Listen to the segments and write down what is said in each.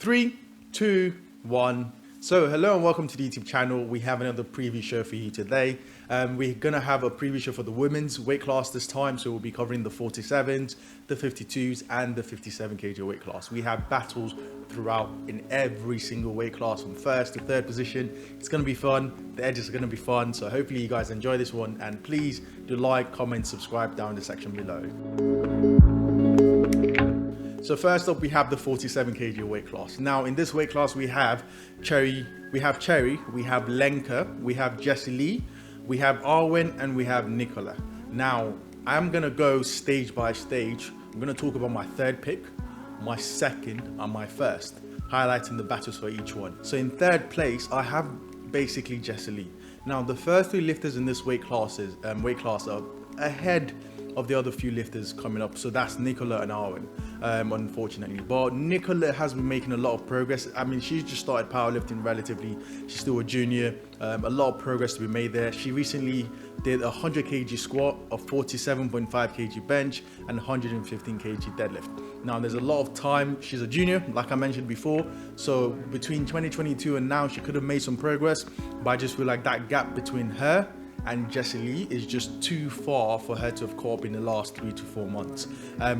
3, 2, 1. So hello and welcome to the YouTube channel. We have another preview show for you today. We're going to have a preview show for the women's weight class this time. So we'll be covering the 47s, the 52s and the 57 kg weight class. We have battles throughout in every single weight class from first to third position. It's going to be fun. The edges are going to be fun. So hopefully you guys enjoy this one, and please do like, comment, subscribe down in the section below. So first up, we have the 47 kg weight class. Now in this weight class, we have Cherry, we have Lenka, we have Jessie Lee, we have Arwen, and we have Nicola. Now I'm gonna go stage by stage. I'm gonna talk about my third pick, my second, and my first, highlighting the battles for each one. So in third place, I have basically Jessie Lee. Now the first three lifters in this weight class are ahead of the other few lifters coming up, so that's Nicola and Arwen, unfortunately. But Nicola has been making a lot of progress. I mean, she's just started powerlifting relatively. She's still a junior. A lot of progress to be made there. She recently did a 100 kg squat, a 47.5 kg bench, and 115 kg deadlift. Now, there's a lot of time. She's a junior, like I mentioned before. So between 2022 and now, she could have made some progress, but I just feel like that gap between her and Jessie Lee is just too far for her to have caught up in the last 3 to 4 months.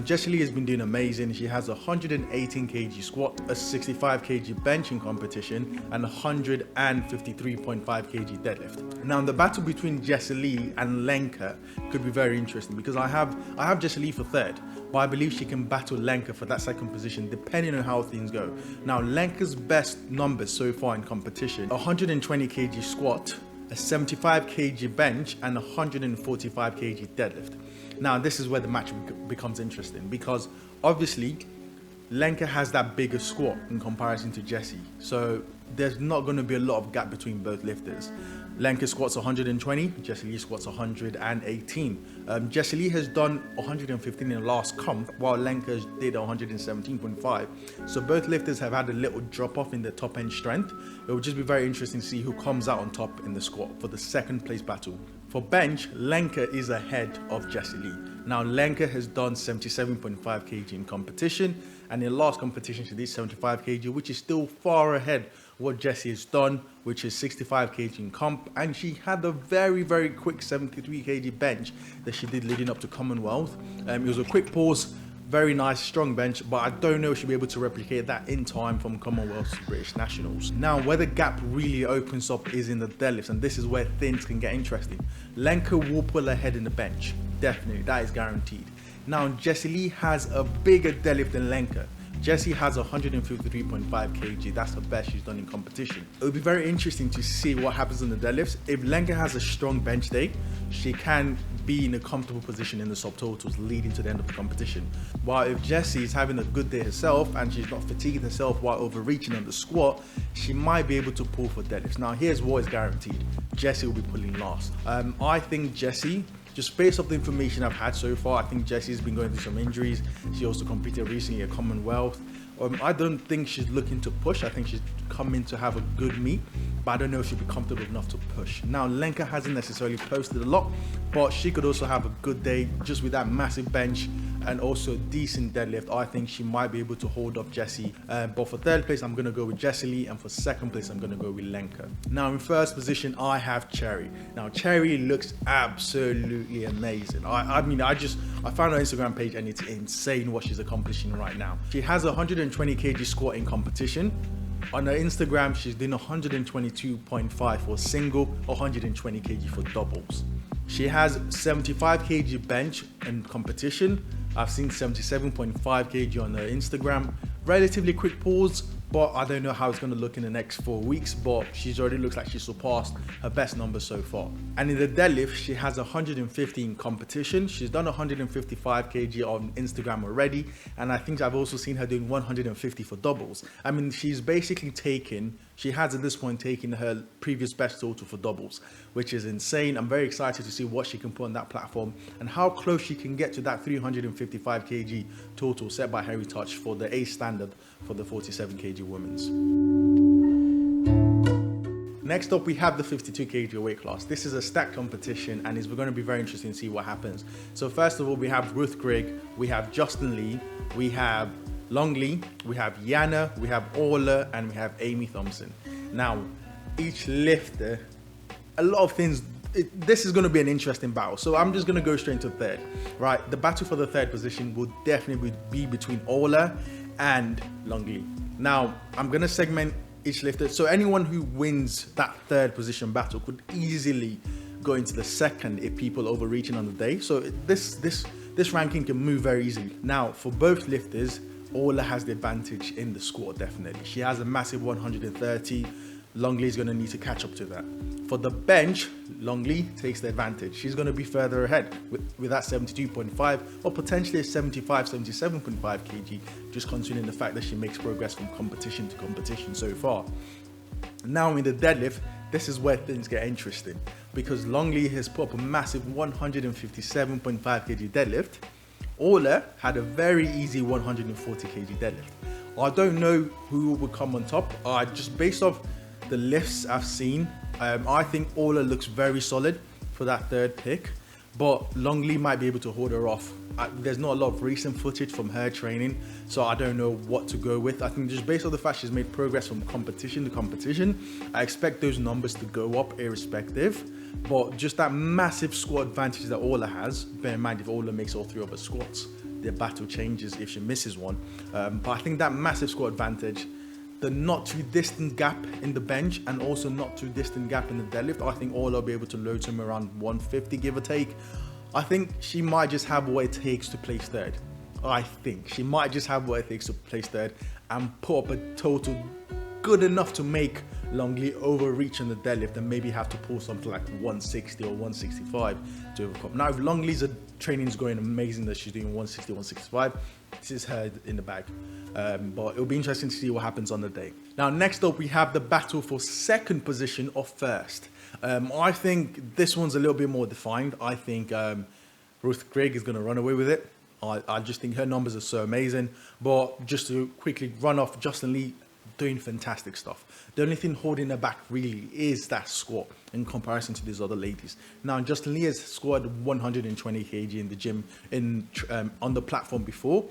Jessie Lee has been doing amazing. She has a 118 kg squat, a 65 kg bench in competition, and 153.5 kg deadlift. Now the battle between Jessie Lee and Lenka could be very interesting, because I have Jessie Lee for third, but I believe she can battle Lenka for that second position depending on how things go. Now Lenka's best numbers so far in competition: 120 kg squat, a 75 kg bench, and 145 kg deadlift. Now this is where the match becomes interesting, because obviously Lenka has that bigger squat in comparison to Jessie, so there's not going to be a lot of gap between both lifters. Lenka squats 120, Jessie Lee squats 118. Jessie Lee has done 115 in the last comp, while Lenka did 117.5. So both lifters have had a little drop off in their top end strength. It will just be very interesting to see who comes out on top in the squat for the second place battle. For bench, Lenka is ahead of Jessie Lee. Now Lenka has done 77.5 kg in competition, and in the last competition she did 75 kg, which is still far ahead what Jessie has done, which is 65 kg in comp, and she had a very quick 73 kg bench that she did leading up to Commonwealth. It was a quick pause, very nice strong bench, but I don't know if she'll be able to replicate that in time from Commonwealth to British Nationals. Now where the gap really opens up is in the deadlifts, and this is where things can get interesting. Lenka will pull ahead in the bench, definitely, that is guaranteed. Now Jessie Lee has a bigger deadlift than Lenka. Jessie has 153.5 kg. That's the best she's done in competition. It would be very interesting to see what happens in the deadlifts. If Lenka has a strong bench day, she can be in a comfortable position in the subtotals leading to the end of the competition. While if Jessie is having a good day herself and she's not fatiguing herself while overreaching on the squat, she might be able to pull for deadlifts. Now here's what is guaranteed: Jessie will be pulling last. I think Jessie, just based off the information I've had so far, I think Jessie's been going through some injuries. She also competed recently at Commonwealth. I don't think she's looking to push. I think she's coming to have a good meet, but I don't know if she'll be comfortable enough to push. Now Lenka hasn't necessarily posted a lot, but she could also have a good day just with that massive bench and also decent deadlift. I think she might be able to hold up Jessie. But for third place, I'm going to go with Jessie Lee, and for second place, I'm going to go with Lenka. Now in first position, I have Cherry. Now Cherry looks absolutely amazing. I found her Instagram page, and it's insane what she's accomplishing right now. She has a 120 kg squat in competition. On her Instagram, she's doing 122.5 for single, 120 kg for doubles. She has 75 kg bench in competition. I've seen 77.5 kg on her Instagram. Relatively quick pause, but I don't know how it's going to look in the next 4 weeks, but she's already looks like she surpassed her best number so far. And in the deadlift, she has 150 in competition. She's done 155 kg on Instagram already, and I think I've also seen her doing 150 for doubles. I mean, she has at this point taken her previous best total for doubles, which is insane. I'm very excited to see what she can put on that platform and how close she can get to that 355 kg total set by Harry Touch for the A standard for the 47 kg women's. Next up, we have the 52 kg weight class. This is a stacked competition, and it's going to be very interesting to see what happens. So first of all, we have Ruth Grigg, we have Justin Lee, we have Longley, we have Yana, we have Orla, and we have Amy Thompson. Now, each lifter, a lot of things, this is going to be an interesting battle. So I'm just going to go straight into third, right? The battle for the third position will definitely be between Orla and Longley. Now, I'm going to segment each lifter. So anyone who wins that third position battle could easily go into the second if people overreaching on the day. So this ranking can move very easily. Now, for both lifters, Orla has the advantage in the squat, definitely. She has a massive 130. Longley is going to need to catch up to that. For the bench, Longley takes the advantage. She's going to be further ahead with that 72.5 or potentially a 75, 77.5 kg, just considering the fact that she makes progress from competition to competition so far. Now in the deadlift, this is where things get interesting, because Longley has put up a massive 157.5 kg deadlift. Orla had a very easy 140 kg deadlift. I don't know who would come on top. Just based off the lifts I've seen, I think Orla looks very solid for that third pick, but Longley might be able to hold her off. There's not a lot of recent footage from her training, so I don't know what to go with. I think just based on the fact she's made progress from competition to competition, I expect those numbers to go up irrespective. But just that massive squat advantage that Orla has, bear in mind if Orla makes all three of her squats, the battle changes if she misses one. But I think that massive squat advantage, the not too distant gap in the bench and also not too distant gap in the deadlift, I think Orla will be able to load to around 150 give or take. I think she might just have what it takes to place third. I think she might just have what it takes to place third and put up a total good enough to make Longley overreach on the deadlift and maybe have to pull something like 160 or 165 to overcome. Now, if Longley's training is going amazing that she's doing 160, 165, this is her in the bag. But it'll be interesting to see what happens on the day. Now, next up, we have the battle for second position or first. I think this one's a little bit more defined. I think Ruth Grigg is going to run away with it. I just think her numbers are so amazing. But just to quickly run off, Justin Lee doing fantastic stuff. The only thing holding her back really is that squat in comparison to these other ladies. Now, Justin Lee has squatted 120 kg in the gym on the platform before.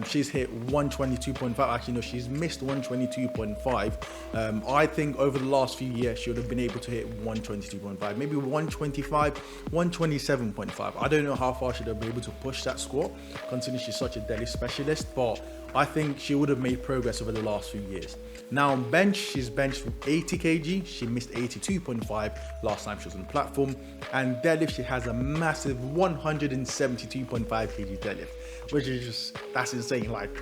She's hit 122.5. Actually, no, she's missed 122.5. I think over the last few years, she would have been able to hit 122.5, maybe 125, 127.5. I don't know how far she'd have been able to push that squat, considering she's such a deadlift specialist, but I think she would have made progress over the last few years. Now on bench, she's benched 80 kg. She missed 82.5 last time she was on the platform. And deadlift, she has a massive 172.5 kg deadlift, which is just, that's insane, like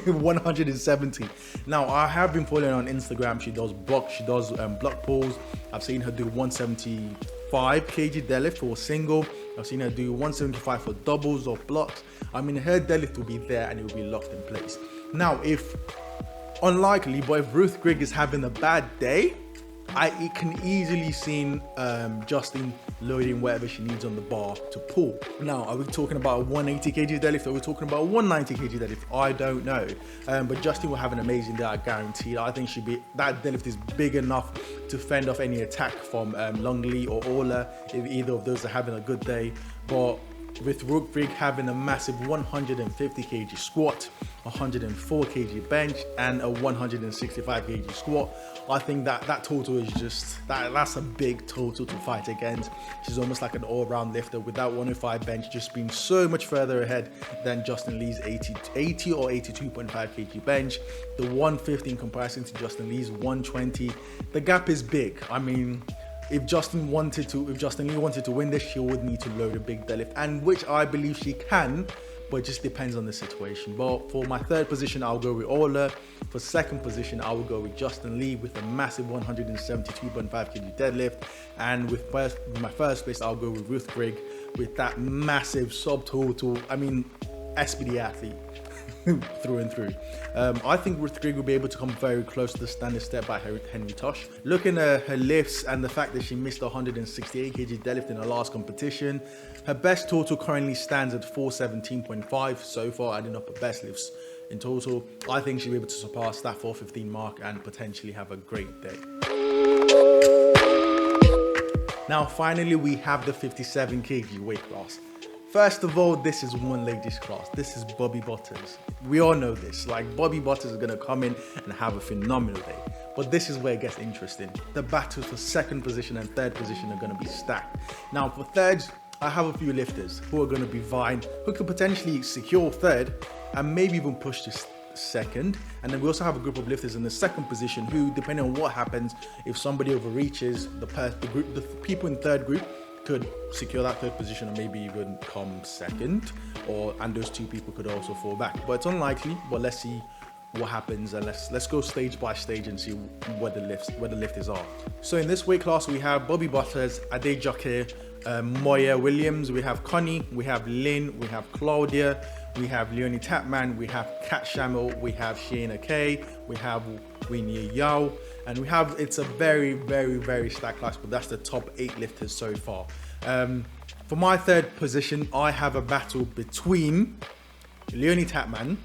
170. Now, I have been following her on Instagram. She does block pulls. I've seen her do 175 kg deadlift for a single. I've seen her do 175 for doubles or blocks. I mean, her deadlift will be there and it will be locked in place. Now, unlikely, but if Ruth Grigg is having a bad day, it can easily see Justin loading whatever she needs on the bar to pull. Now, are we talking about a 180 kg deadlift or are we talking about a 190 kg deadlift? I don't know. But Justin will have an amazing day, I guarantee. I think that deadlift is big enough to fend off any attack from Longley or Orla if either of those are having a good day. But with Ruth Grigg having a massive 150 kg squat, 104 kg bench, and a 165 kg squat, I think that total is just, that's a big total to fight against. She's almost like an all-round lifter with that 105 bench just being so much further ahead than Justin Lee's 80 or 82.5 kg bench. The 150 in comparison to Justin Lee's 120, the gap is big. I mean, if Justin Lee wanted to win this, she would need to load a big deadlift, and which I believe she can, but it just depends on the situation. But for my third position, I'll go with Orla. For second position, I will go with Justin Lee with a massive 172.5 kg deadlift. And with my first place, I'll go with Ruth Grigg with that massive subtotal. I mean, SPD athlete. Through and through. I think Ruth Grigg will be able to come very close to the standard step by Henry Tosh. Looking at her lifts and the fact that she missed 168 kg deadlift in her last competition, her best total currently stands at 417.5 so far, adding up her best lifts in total. I think she'll be able to surpass that 415 mark and potentially have a great day. Now, finally, we have the 57 kg weight class. First of all, this is one ladies class. This is Bobby Butters. We all know this. Like, Bobby Butters is going to come in and have a phenomenal day. But this is where it gets interesting. The battles for second position and third position are going to be stacked. Now, for thirds, I have a few lifters who are going to be vying, who could potentially secure third and maybe even push to second. And then we also have a group of lifters in the second position who, depending on what happens, if somebody overreaches, the people in third group could secure that third position and maybe even come second, and those two people could also fall back. But it's unlikely. But let's see what happens, and let's go stage by stage and see where the lifters are. So in this weight class, we have Bobby Butters, Adejoke, Moya Williams, we have Connie, we have Lynn, we have Claudia, we have Leonie Tapman, we have Kat Shamil, we have Shayna Kay, we have Winnie Yao, and it's a very, very, very stacked class, but that's the top 8 lifters so far. For my third position, I have a battle between Leonie Tapman,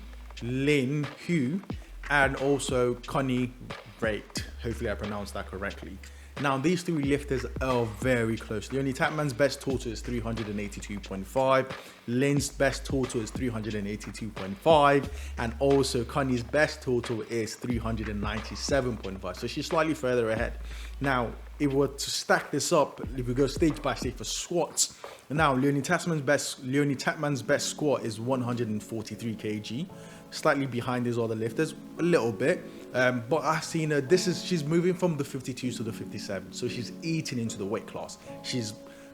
Lynn Hu, and also Connie Rate. Hopefully I pronounced that correctly. Now, these three lifters are very close. Leonie Tapman's best total is 382.5. Lynn's best total is 382.5. And also Connie's best total is 397.5. So she's slightly further ahead. Now, if we were to stack this up, if we go stage by stage for squats, now Leonie Tapman's best squat is 143 kg. Slightly behind these other lifters, a little bit. But I've seen her, she's moving from the 52s to the 57. So she's eating into the weight class. She's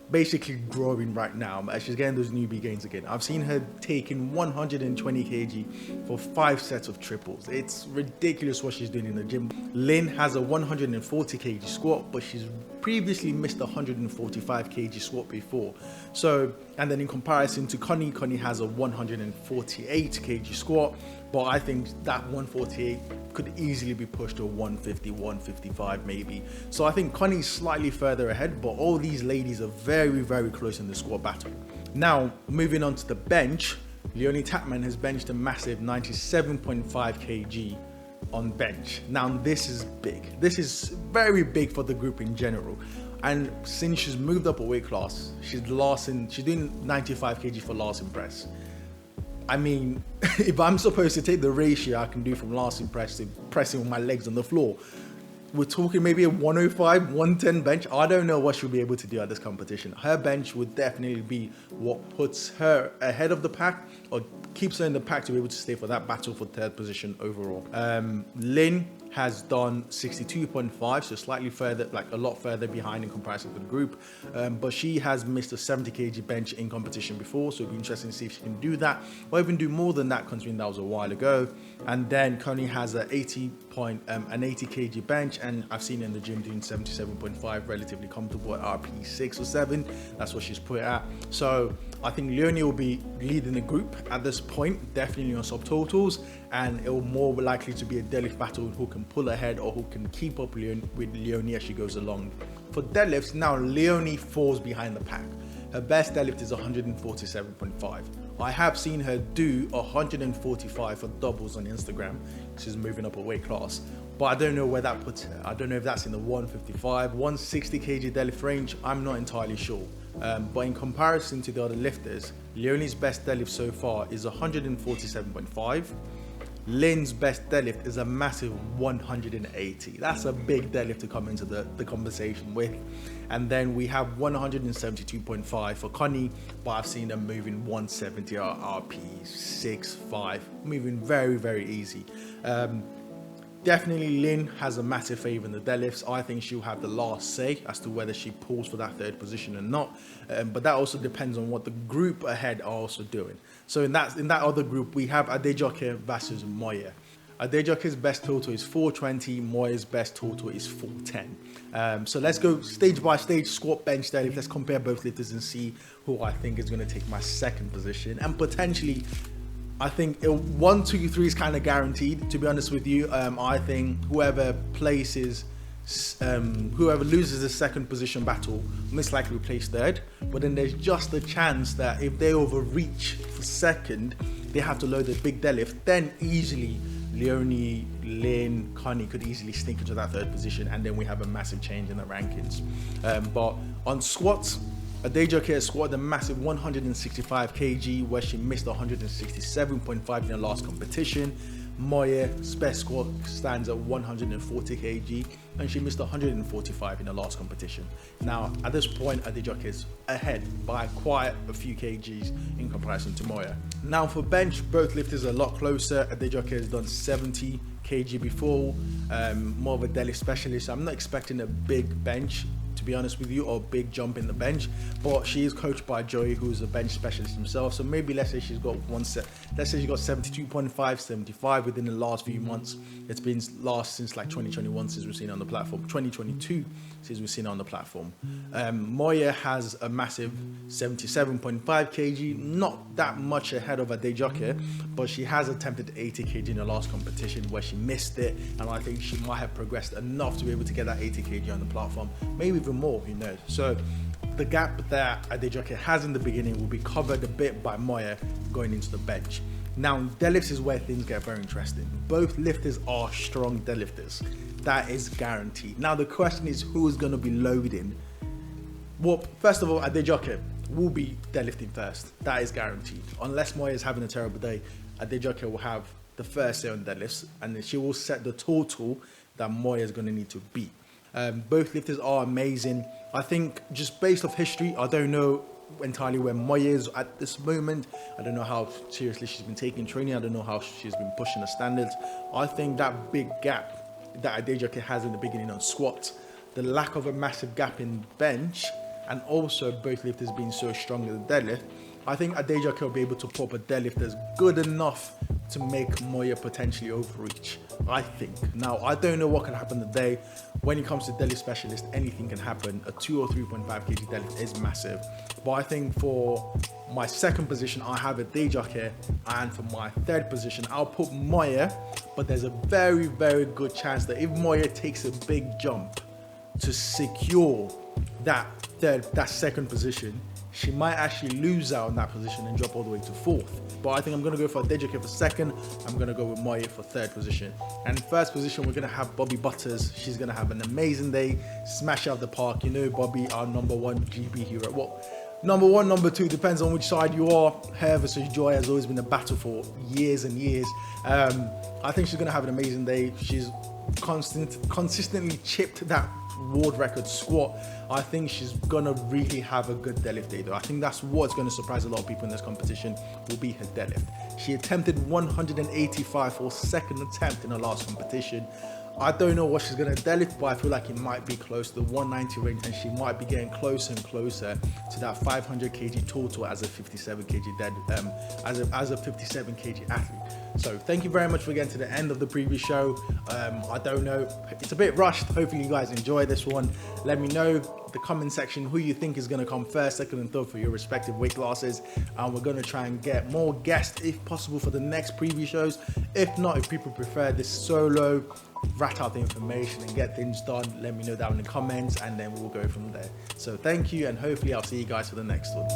basically growing right now. She's getting those newbie gains again. I've seen her taking 120 kg for 5 sets of triples. It's ridiculous what she's doing in the gym. Lynn has a 140 kg squat, but she's previously missed a 145 kg squat before. So, and then in comparison to Connie has a 148 kg squat, but I think that 148 could easily be pushed to 150, 155 maybe. So I think Connie's slightly further ahead, but all these ladies are very, very close in the squat battle. Now, moving on to the bench, Leonie Tapman has benched a massive 97.5 kg on bench. Now, this is big. This is very big for the group in general. And since she's moved up a weight class, she's doing 95 kg for last in press. I mean, if I'm supposed to take the ratio I can do from last in press to pressing with my legs on the floor, we're talking maybe a 105, 110 bench. I don't know what she'll be able to do at this competition. Her bench would definitely be what puts her ahead of the pack, or keeps her in the pack to be able to stay for that battle for third position overall. Lynn has done 62.5, so slightly further, like a lot further behind in comparison to the group. But she has missed a 70 kg bench in competition before, so it'll be interesting to see if she can do that, or even do more than that, considering that was a while ago. And then Connie has an 80 kg bench, and I've seen her in the gym doing 77.5, relatively comfortable at RP 6 or 7. That's what she's put it at. So I think Leonie will be leading the group at this point, definitely on subtotals, and it will more likely to be a deadlift battle who can pull ahead or who can keep up with Leonie as she goes along. For deadlifts, now Leonie falls behind the pack. Her best deadlift is 147.5. I have seen her do 145 for doubles on Instagram. She's moving up a weight class, but I don't know where that puts her. I don't know if that's in the 155, 160 kg deadlift range. I'm not entirely sure. But in comparison to the other lifters, Leonie's best deadlift so far is 147.5. Lynn's best deadlift is a massive 180. That's a big deadlift to come into the conversation with. And then we have 172.5 for Connie, but I've seen them moving 170 RP 6.5, moving very, very easy. Definitely Lynn has a massive favor in the deadlifts. I think she'll have the last say as to whether she pulls for that third position or not. But that also depends on what the group ahead are also doing. So in that other group, we have Adejoke versus Moya. Adejoke's best total is 420, Moya's best total is 410. So let's go stage by stage, squat, bench, deadlift. Let's compare both lifters and see who I think is going to take my second position, and potentially I think 1, 2, 3 is kind of guaranteed, to be honest with you. I think whoever loses the second position battle most likely will place third, but then there's just a chance that if they overreach for second, they have to load a big deadlift, then easily Leonie, Lynn, Connie could easily sneak into that third position, and then we have a massive change in the rankings. But on squats, Adejoke squatted a massive 165 kg where she missed 167.5 in the last competition. Mojeed's best squat stands at 140 kg and she missed 145 in the last competition. Now at this point Adejoke is ahead by quite a few kgs in comparison to Mojeed. Now for bench, both lifters are a lot closer. Adejoke has done 70 kg before, more of a deadlift specialist. I'm not expecting a big bench, to be honest with you, or big jump in the bench, but she is coached by Joey, who's a bench specialist himself. So maybe let's say she's got one set, let's say she got 72.5, 75 within the last few months. It's been last since like 2021 since we've seen her on the platform, 2022 since we've seen her on the platform. Mojeed has a massive 77.5 kg, not that much ahead of Adejoke, but she has attempted 80 kg in the last competition where she missed it, and I think she might have progressed enough to be able to get that 80 kg on the platform, maybe even more, who knows. So the gap that Adejoke has in the beginning will be covered a bit by Mojeed going into the bench. Now deadlifts is where things get very interesting. Both lifters are strong deadlifters, that is guaranteed. Now the question is, who is going to be loading? Well, first of all, Adejoke will be deadlifting first, that is guaranteed. Unless Mojeed is having a terrible day, Adejoke will have the first say on deadlifts, and then she will set the total that Mojeed is going to need to beat. Both lifters are amazing. I think just based off history, I don't know entirely where Mojeed is at this moment. I don't know how seriously she's been taking training. I don't know how she's been pushing the standards. I think that big gap that Adejoke has in the beginning on squats, the lack of a massive gap in bench, and also both lifters being so strong in the deadlift, I think Adejoke will be able to put up a deadlift that's good enough to make Mojeed potentially overreach, I think. Now, I don't know what can happen today. When it comes to deadlift specialist, anything can happen. A 2 or 3.5 kg deadlift is massive. But I think for my second position, I have Adejoke, and for my third position, I'll put Mojeed, but there's a very, very good chance that if Mojeed takes a big jump to secure that second position, she might actually lose out on that position and drop all the way to fourth. But I think I'm going to go for Adejoke for second. I'm going to go with Mojeed for third position. And in first position, we're going to have Bobby Butters. She's going to have an amazing day, smash out the park. You know Bobby, our number one GB hero. Well, number one, number two, depends on which side you are. Her versus Joy has always been a battle for years and years. I think she's going to have an amazing day. She's consistently chipped that world record squat. I think she's gonna really have a good deadlift day though. I think that's what's going to surprise a lot of people in this competition, will be her deadlift. She attempted 185 for second attempt in her last competition. I don't know what she's going to deadlift, but I feel like it might be close to the 190 range, and she might be getting closer and closer to that 500 kg total as a 57 kg as a 57 kg athlete. So thank you very much for getting to the end of the previous show. I don't know, it's a bit rushed. Hopefully you guys enjoy this one. Let me know the comment section who you think is going to come first, second and third for your respective weight classes, and we're going to try and get more guests if possible for the next preview shows. If not, if people prefer this solo, rat out the information and get things done, let me know down in the comments, and then we'll go from there. So thank you, and hopefully I'll see you guys for the next one.